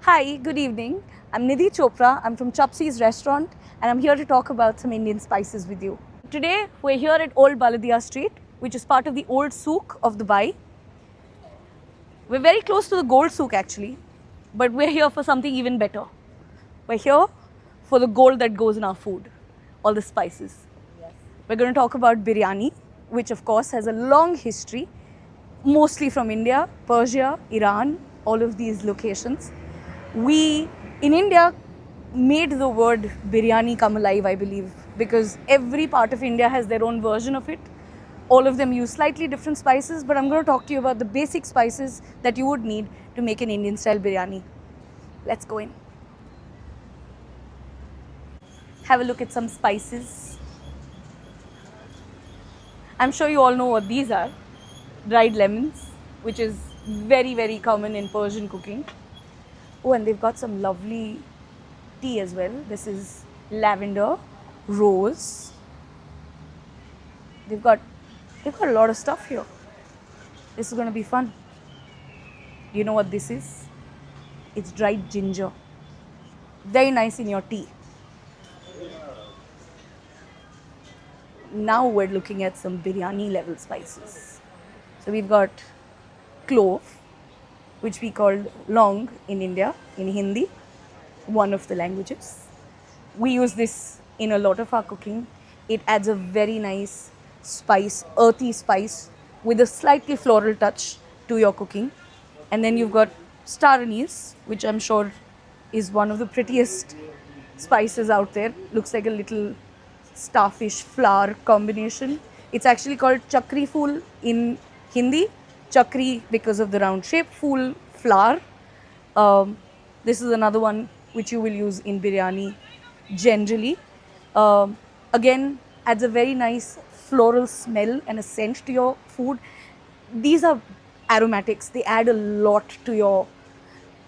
Hi, good evening. I'm Nidhi Chopra. I'm from Chupsy's restaurant and I'm here to talk about some Indian spices with you. Today we're here at Old Baladia Street, which is part of the old souk of Dubai. We're very close to the gold souk actually, but we're here for something even better. We're here for the gold that goes in our food, all the spices. Yes. We're going to talk about biryani, which of course has a long history, mostly from India, Persia, Iran, all of these locations. We, in India, made the word biryani come alive, I believe, because every part of India has their own version of it. All of them use slightly different spices, but I'm going to talk to you about the basic spices that you would need to make an Indian style biryani. Let's go in. Have a look at some spices. I'm sure you all know what these are. Dried lemons, which is very, very common in Persian cooking. Oh, and they've got some lovely tea as well. This is lavender, rose. They've got a lot of stuff here. This is going to be fun. You know what this is? It's dried ginger. Very nice in your tea. Now we're looking at some biryani level spices. So we've got clove, which we called long in India, in Hindi, one of the languages. We use this in a lot of our cooking. It adds a very nice spice, earthy spice, with a slightly floral touch to your cooking. And then you've got star anise, which I'm sure is one of the prettiest spices out there. Looks like a little starfish flower combination. It's actually called chakri fool in Hindi. Chakri because of the round shape, fool, flour. This is another one which you will use in biryani generally. Again, adds a very nice floral smell and a scent to your food. These are aromatics. They add a lot to your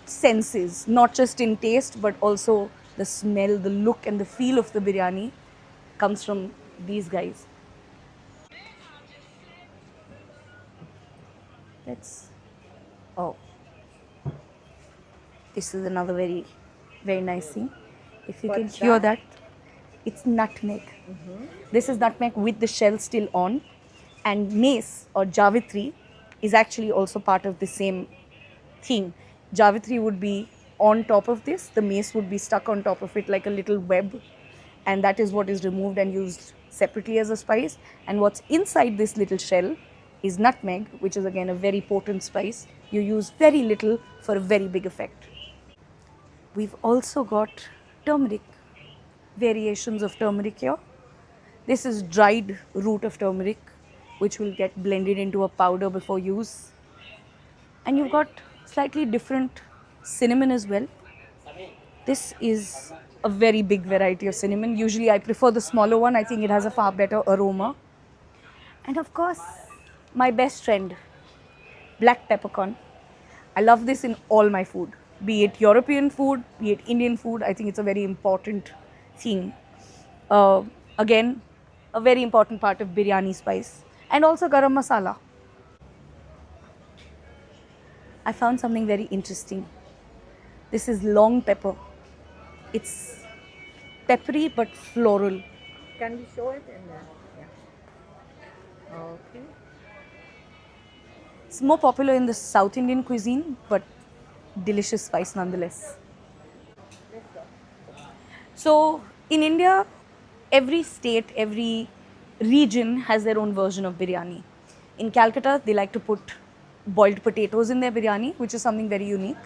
senses, not just in taste, but also the smell, the look and the feel of the biryani comes from these guys. This is another very, very nice thing. If you can hear that, it's nutmeg. This is nutmeg with the shell still on, and mace or javitri is actually also part of the same thing. Javitri would be on top of this, the mace would be stuck on top of it like a little web, and that is what is removed and used separately as a spice. And what's inside this little shell is nutmeg, which is again a very potent spice. You use very little for a very big effect. We've also got turmeric, variations of turmeric here. This is dried root of turmeric, which will get blended into a powder before use. And you've got slightly different cinnamon as well. This is a very big variety of cinnamon. Usually I prefer the smaller one. I think it has a far better aroma. And of course, my best friend, black peppercorn. I love this in all my food, be it European food, be it Indian food. I think it's a very important thing. Again, a very important part of biryani spice. And also Garam Masala. I found something very interesting. This is long pepper. It's peppery but floral. Can we show it? Okay. It's more popular in the South Indian cuisine, but delicious spice nonetheless. So in India, every state, every region has their own version of biryani. In Calcutta, they like to put boiled potatoes in their biryani, which is something very unique.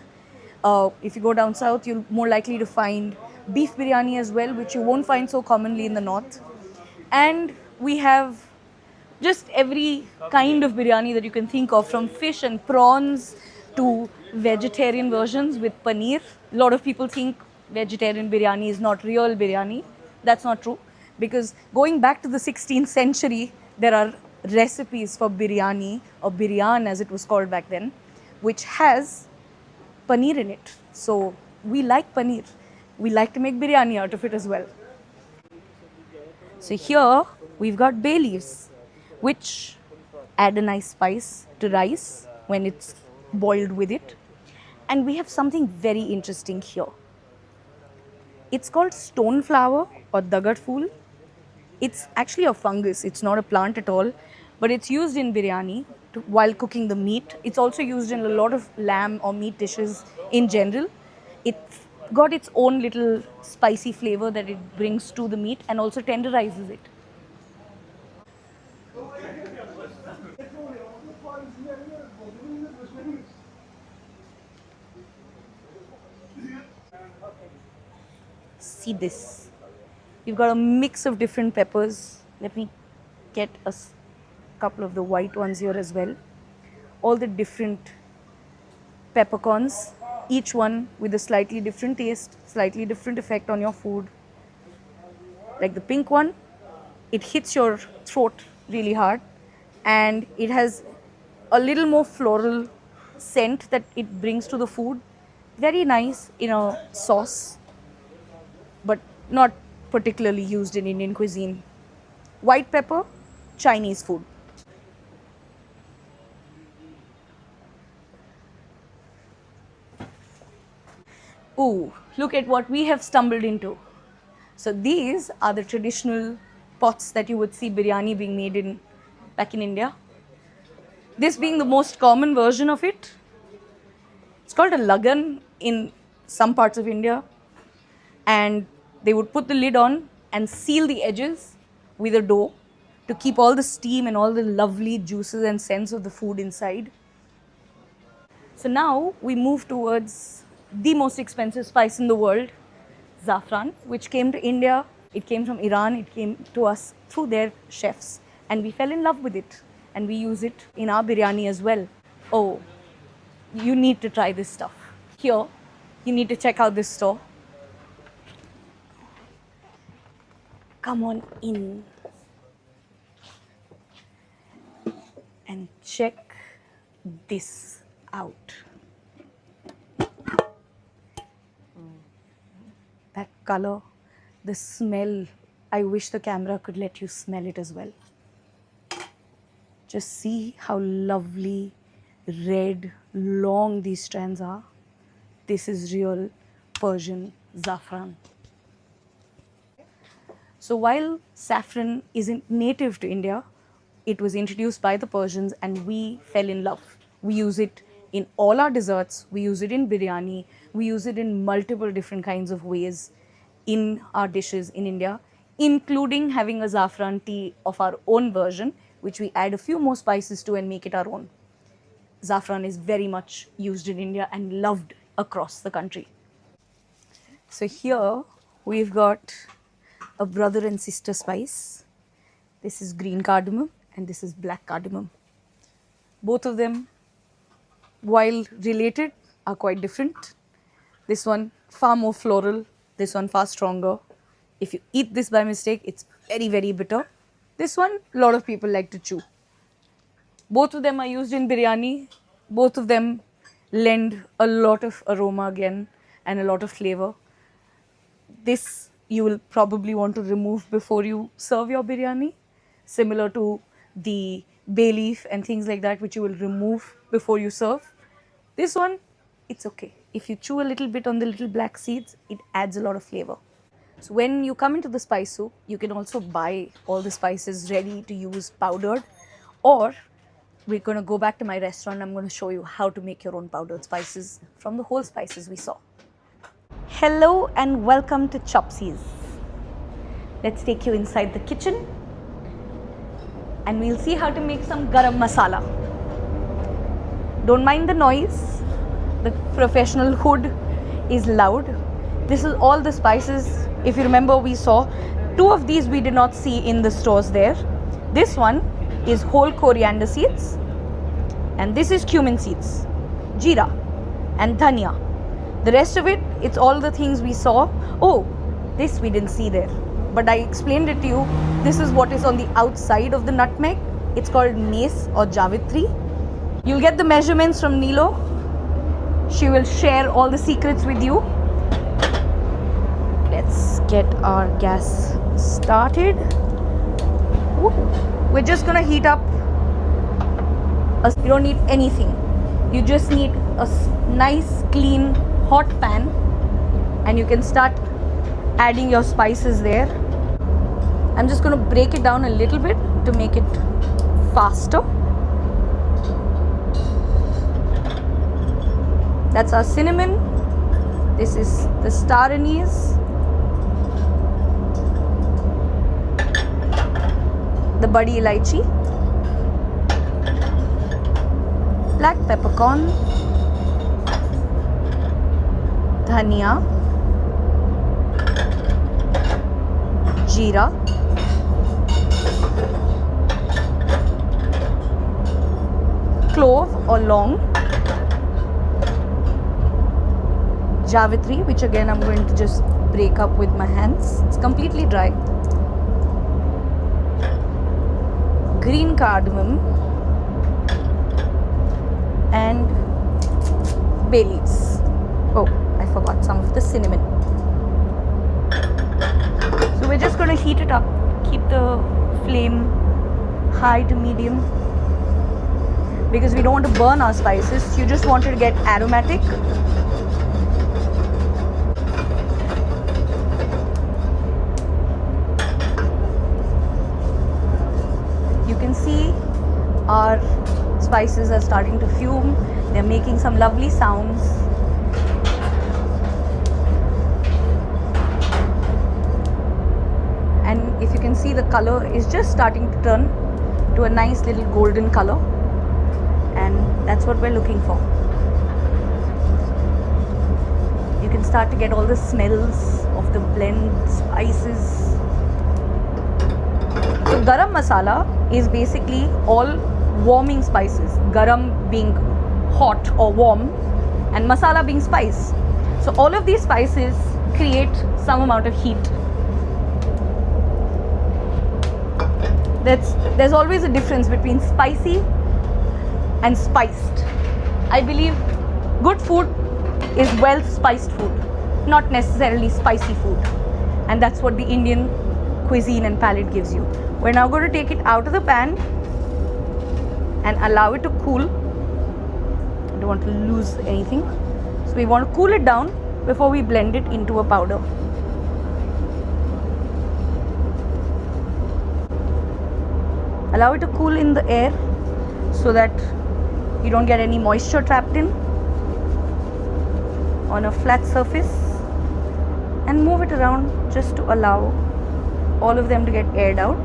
If you go down south, you're more likely to find beef biryani as well, which you won't find so commonly in the north. And we have just every kind of biryani that you can think of, from fish and prawns to vegetarian versions with paneer. A lot of people think vegetarian biryani is not real biryani. That's not true, because going back to the 16th century, there are recipes for biryani, or biryan as it was called back then, which has paneer in it. So we like paneer. We like to make biryani out of it as well. So here we've got bay leaves, which add a nice spice to rice when it's boiled with it. And we have something very interesting here. It's called stone flower or dagat fool. It's actually a fungus, it's not a plant at all, but it's used in biryani while cooking the meat. It's also used in a lot of lamb or meat dishes in general. It's got its own little spicy flavor that it brings to the meat and also tenderizes it. See this. We've got a mix of different peppers. Let me get a couple of the white ones here as well. All the different peppercorns, each one with a slightly different taste, slightly different effect on your food. Like the pink one, it hits your throat really hard, and it has a little more floral scent that it brings to the food. Very nice in a sauce, but not particularly used in Indian cuisine. White pepper, Chinese food. Ooh, look at what we have stumbled into. So these are the traditional pots that you would see biryani being made in back in India. This being the most common version of it. It's called a lagan in some parts of India, and they would put the lid on and seal the edges with a dough to keep all the steam and all the lovely juices and scents of the food inside. So now we move towards the most expensive spice in the world, saffron, which came to India. It came from Iran. It came to us through their chefs, and we fell in love with it, and we use it in our biryani as well. Oh, you need to try this stuff. Here, you need to check out this store. Come on in and check this out. That color, the smell, I wish the camera could let you smell it as well. Just see how lovely, red, long these strands are. This is real Persian saffron. So while saffron isn't native to India, it was introduced by the Persians and we fell in love. We use it in all our desserts, we use it in biryani, we use it in multiple different kinds of ways in our dishes in India, including having a saffron tea of our own version, which we add a few more spices to and make it our own. Saffron is very much used in India and loved across the country. So here we've got a brother and sister spice. This is green cardamom and this is black cardamom. Both of them, while related, are quite different. This one far more floral, this one far stronger. If you eat this by mistake, it's very, very bitter. This one, a lot of people like to chew. Both of them are used in biryani. Both of them lend a lot of aroma again and a lot of flavor. This you will probably want to remove before you serve your biryani, similar to the bay leaf and things like that, which you will remove before you serve. This one, it's okay. If you chew a little bit on the little black seeds, it adds a lot of flavor. So when you come into the spice soup, you can also buy all the spices ready to use powdered, or we're going to go back to my restaurant. I'm going to show you how to make your own powdered spices from the whole spices we saw. Hello and welcome to Chopsies. Let's take you inside the kitchen and we'll see how to make some Garam Masala. Don't mind the noise. The professional hood is loud. This is all the spices. If you remember, we saw 2 of these we did not see in the stores there. This one is whole coriander seeds, and this is cumin seeds, jeera and dhania. The rest of it, it's all the things we saw. Oh, this we didn't see there, but I explained it to you. This is what is on the outside of the nutmeg. It's called Neist or Javitri. You'll get the measurements from Nilo. She will share all the secrets with you. Let's get our gas started. Ooh. We're just gonna heat up. You don't need anything. You just need nice clean hot pan, and you can start adding your spices there. I'm just going to break it down a little bit to make it faster. That's our cinnamon. This is the star anise, the badi elaichi, black peppercorn, dhania, jeera, clove or long, javitri, which again I'm going to just break up with my hands. It's completely dry. Green cardamom and bay leaves. Oh, I forgot some of the cinnamon. So we're just going to heat it up. Keep the flame high to medium because we don't want to burn our spices. You just want it to get aromatic. See, our spices are starting to fume. They're making some lovely sounds. And if you can see, the color is just starting to turn to a nice little golden color, and that's what we're looking for. You can start to get all the smells of the blend spices. So Garam Masala is basically all warming spices. Garam being hot or warm and masala being spice. So all of these spices create some amount of heat. There's always a difference between spicy and spiced. I believe good food is well spiced food, not necessarily spicy food. And that's what the Indian cuisine and palate gives you. We're now going to take it out of the pan and allow it to cool. I don't want to lose anything. So we want to cool it down before we blend it into a powder. Allow it to cool in the air so that you don't get any moisture trapped in on a flat surface, and move it around just to allow all of them to get aired out.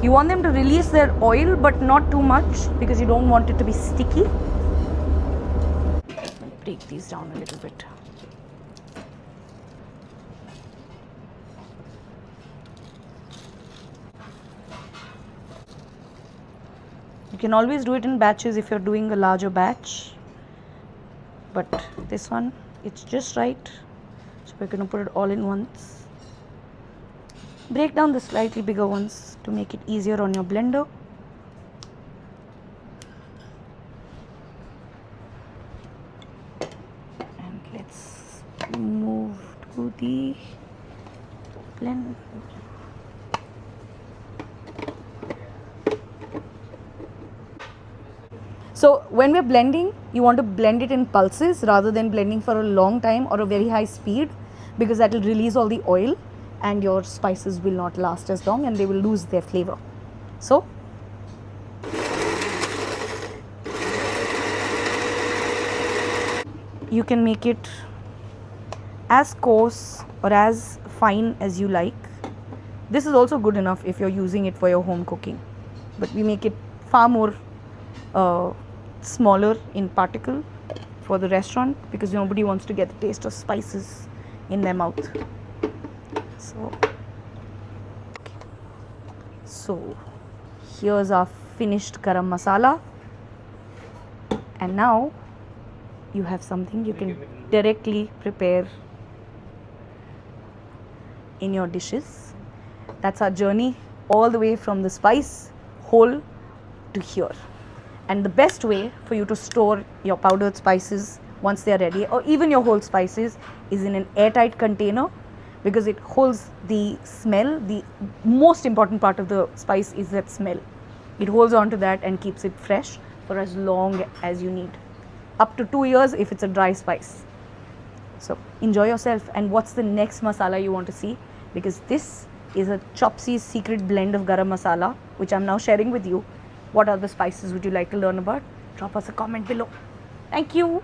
You want them to release their oil, but not too much because you don't want it to be sticky. Break these down a little bit. You can always do it in batches if you're doing a larger batch, but this one, it's just right. So we're going to put it all in once. Break down the slightly bigger ones to make it easier on your blender. And let's move to the blend. So when we're blending, you want to blend it in pulses rather than blending for a long time or a very high speed, because that will release all the oil and your spices will not last as long and they will lose their flavor. So you can make it as coarse or as fine as you like. This is also good enough if you're using it for your home cooking, but we make it far more smaller in particle for the restaurant because nobody wants to get the taste of spices in their mouth. So here's our finished garam masala, and now you have something you can directly prepare in your dishes. That's our journey all the way from the spice whole to here. And the best way for you to store your powdered spices once they are ready, or even your whole spices, is in an airtight container, because it holds the smell. The most important part of the spice is that smell. It holds on to that and keeps it fresh for as long as you need. up to 2 years if it's a dry spice. So enjoy yourself. And what's the next masala you want to see? Because this is a Chopsy's secret blend of garam masala, which I'm now sharing with you. What other spices would you like to learn about? Drop us a comment below. Thank you.